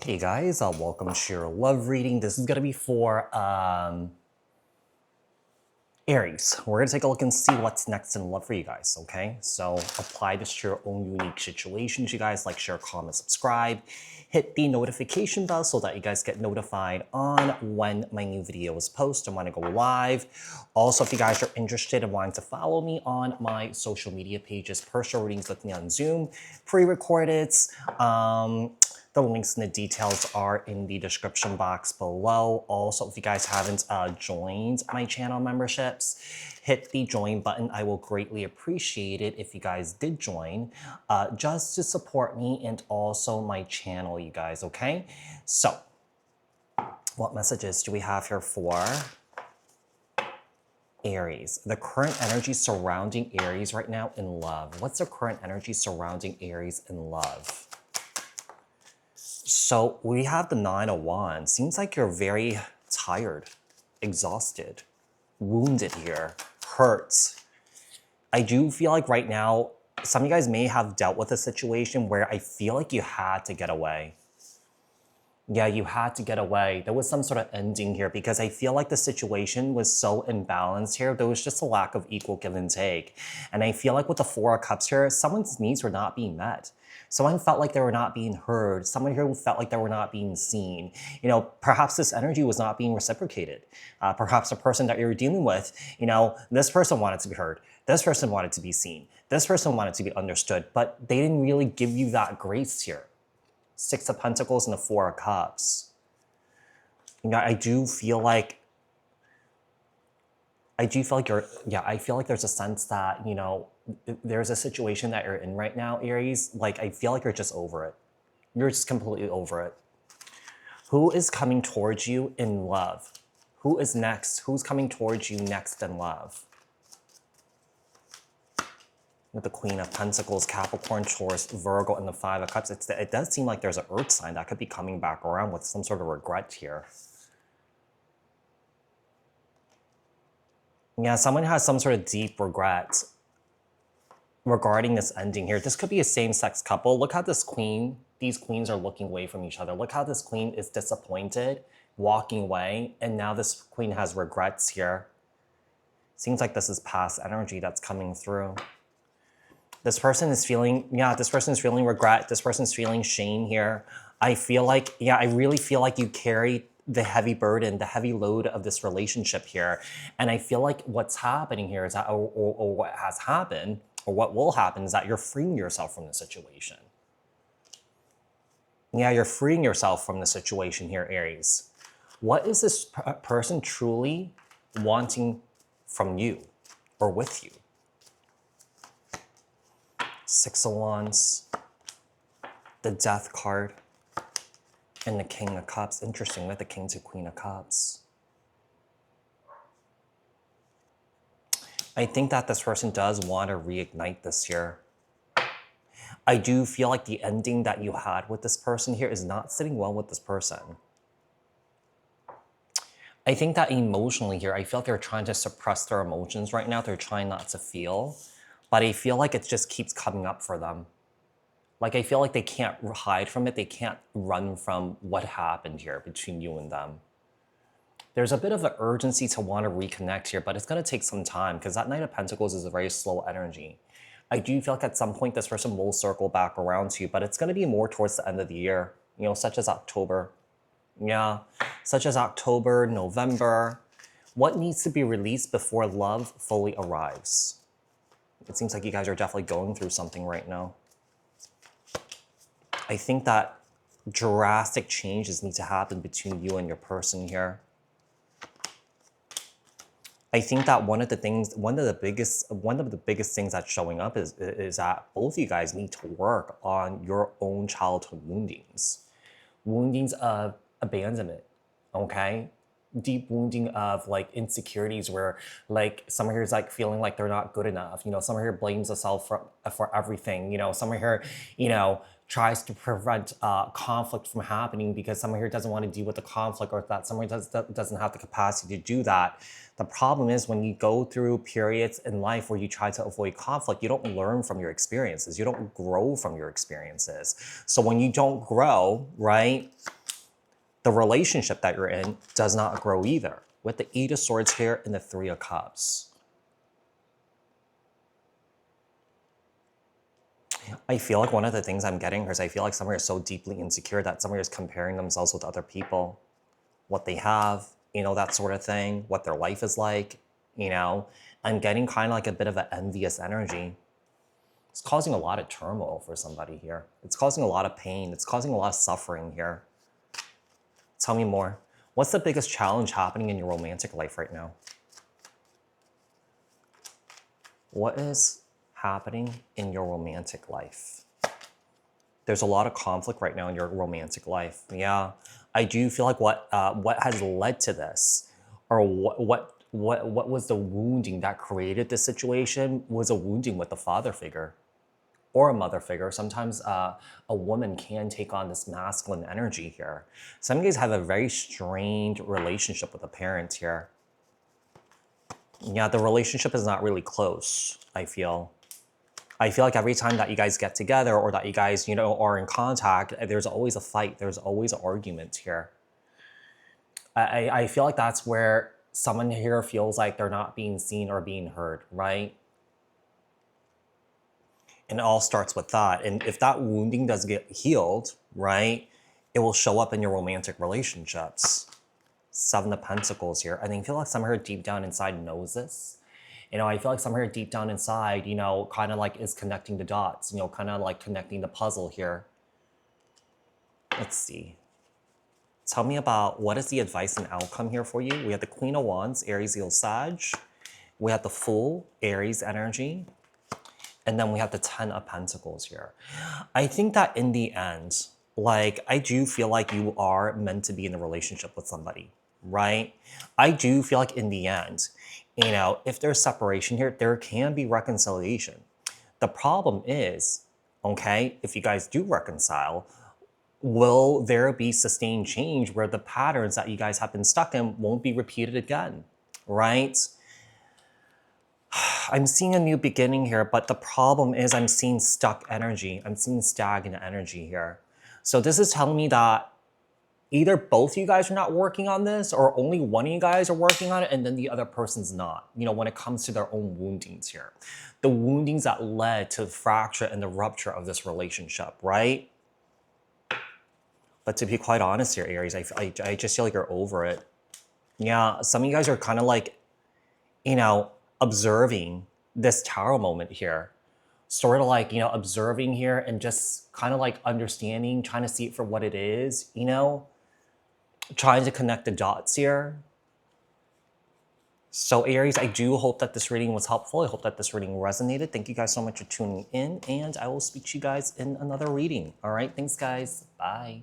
Hey guys, welcome to your love reading. This is gonna be for Aries. We're gonna take a look and see what's next in love for you guys, okay? So apply this to your own unique situations, you guys. Like, share, comment, subscribe. Hit the notification bell so that you guys get notified on when my new video is posted and when I go live. Also, if you guys are interested in wanting to follow me on my social media pages, personal readings with me on Zoom, pre-recorded, the links and the details are in the description box below. Also, if you guys haven't joined my channel memberships, hit the join button. I will greatly appreciate it if you guys did join, just to support me and also my channel, you guys, okay? So, what messages do we have here for Aries? The current energy surrounding Aries right now in love. What's the current energy surrounding Aries in love? So we have the Nine of Wands. Seems like you're very tired, exhausted, wounded here, hurt. I do feel like right now, some of you guys may have dealt with a situation where I feel like you had to get away. Yeah, you had to get away. There was some sort of ending here because I feel like the situation was so imbalanced here. There was just a lack of equal give and take. And I feel like with the Four of Cups here, someone's needs were not being met. Someone felt like they were not being heard. Someone here felt like they were not being seen. You know, perhaps this energy was not being reciprocated. Perhaps the person that you're dealing with, you know, this person wanted to be heard. This person wanted to be seen. This person wanted to be understood, but they didn't really give you that grace here. Six of Pentacles and the Four of Cups. You know, I feel like you're, yeah, I feel like there's a sense that, you know, there's a situation that you're in right now, Aries. Like, I feel like you're just over it. You're just completely over it. Who is coming towards you in love? Who is next? Who's coming towards you next in love? With the Queen of Pentacles, Capricorn, Taurus, Virgo, and the Five of Cups, it does seem like there's an earth sign that could be coming back around with some sort of regret here. Yeah, someone has some sort of deep regret regarding this ending here. This could be a same-sex couple. Look how these queens are looking away from each other. Look how this queen is disappointed, walking away, and now this queen has regrets here. Seems like this is past energy that's coming through. This person is feeling, yeah, this person is feeling regret. This person's feeling shame here. I feel like, yeah, I really feel like you carry the heavy burden, the heavy load of this relationship here. And I feel like what's happening here is that, or what has happened, or what will happen is that you're freeing yourself from the situation. Yeah, you're freeing yourself from the situation here, Aries. What is this person truly wanting from you or with you? Six of Wands, the Death card, and the King of Cups. Interesting, with the King to Queen of Cups. I think that this person does want to reignite this year. I do feel like the ending that you had with this person here is not sitting well with this person. I think that emotionally here, I feel like they're trying to suppress their emotions right now. They're trying not to feel, but I feel like it just keeps coming up for them. Like, I feel like they can't hide from it. They can't run from what happened here between you and them. There's a bit of an urgency to want to reconnect here, but it's going to take some time because that Knight of Pentacles is a very slow energy. I do feel like at some point this person will circle back around to you, but it's going to be more towards the end of the year, you know, such as October. Yeah, such as October, November. What needs to be released before love fully arrives? It seems like you guys are definitely going through something right now. I think that drastic changes need to happen between you and your person here. I think that one of the biggest things that's showing up is that both of you guys need to work on your own childhood woundings of abandonment, okay? Deep wounding of like insecurities where like someone here is like feeling like they're not good enough. You know, someone here blames themselves for everything. You know, someone here, you know, tries to prevent conflict from happening because someone here doesn't want to deal with the conflict, or that someone doesn't have the capacity to do that. The problem is when you go through periods in life where you try to avoid conflict, you don't learn from your experiences. You don't grow from your experiences. So when you don't grow, right, the relationship that you're in does not grow either. With the Eight of Swords here and the Three of Cups. I feel like one of the things I'm getting here is I feel like someone is so deeply insecure that someone is comparing themselves with other people, what they have, you know, that sort of thing, what their life is like, you know. I'm getting kind of like a bit of an envious energy. It's causing a lot of turmoil for somebody here. It's causing a lot of pain. It's causing a lot of suffering here. Tell me more. What's the biggest challenge happening in your romantic life right now? What is happening in your romantic life? There's a lot of conflict right now in your romantic life. Yeah, I do feel like what has led to this, or what was the wounding that created this situation, was a wounding with the father figure or a mother figure. Sometimes a woman can take on this masculine energy here. Some of you guys have a very strained relationship with a parent here. Yeah, the relationship is not really close, I feel. I feel like every time that you guys get together or that you guys, you know, are in contact, there's always a fight. There's always an argument here. I feel like that's where someone here feels like they're not being seen or being heard, right? And it all starts with that. And if that wounding does get healed, right, it will show up in your romantic relationships. Seven of Pentacles here. I feel like someone here deep down inside knows this. You know, I feel like someone here deep down inside, you know, kind of like is connecting the dots, you know, kind of like connecting the puzzle here. Let's see. Tell me about what is the advice and outcome here for you. We have the Queen of Wands, Aries, Leo, Sag. We have the Fool, Aries energy. And then we have the Ten of Pentacles here. I think that in the end, like, I do feel like you are meant to be in a relationship with somebody, right? I do feel like in the end, you know, if there's separation here, there can be reconciliation. The problem is, okay, if you guys do reconcile, will there be sustained change where the patterns that you guys have been stuck in won't be repeated again, right? I'm seeing a new beginning here, but the problem is I'm seeing stuck energy. I'm seeing stagnant energy here. So this is telling me that either both of you guys are not working on this, or only one of you guys are working on it and then the other person's not, you know, when it comes to their own woundings here. The woundings that led to the fracture and the rupture of this relationship, right? But to be quite honest here, Aries, I just feel like you're over it. Yeah, some of you guys are kind of like, you know, observing this Tower moment here. Sort of like, you know, observing here and just kind of like understanding, trying to see it for what it is, you know? Trying to connect the dots here. So Aries, I do hope that this reading was helpful. I hope that this reading resonated. Thank you guys so much for tuning in, and I will speak to you guys in another reading. All right, thanks guys. Bye.